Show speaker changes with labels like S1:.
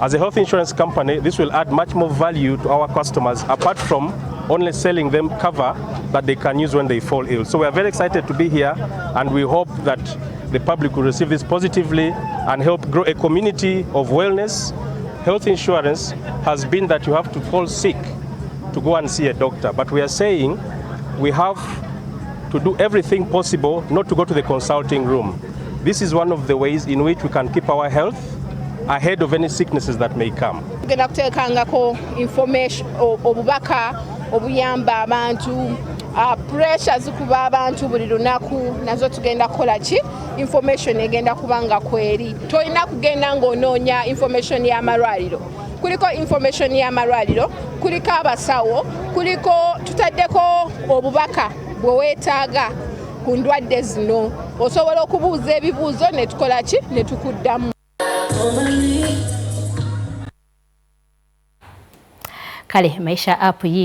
S1: As a health insurance company, this will add much more value to our customers apart from only selling them cover that they can use when they fall ill. So we are very excited to be here, and we hope that the public will receive this positively and help grow a community of wellness. Health insurance has been that you have to fall sick to go and see a doctor, but we are saying we have to do everything possible not to go to the consulting room. This is one of the ways in which we can keep our health ahead of any sicknesses that may come.
S2: Tugenda kuteekangako information obubaka obuyamba abantu pressure zikuba abantu buli lunaku nazo tugenda kukola ki information egenda kubanga kweri toyina kugenda ng'onoonya information y'amalwaliro. Kuliko information y'amalwaliro, kuliko abasawo, kuliko tutaddeko obubaka bwe weetaaga ku ndwadde zino. Osobola okubuuza ebibuuzo ne tukola ki ne tukuddamu.
S3: Kale maisha app hii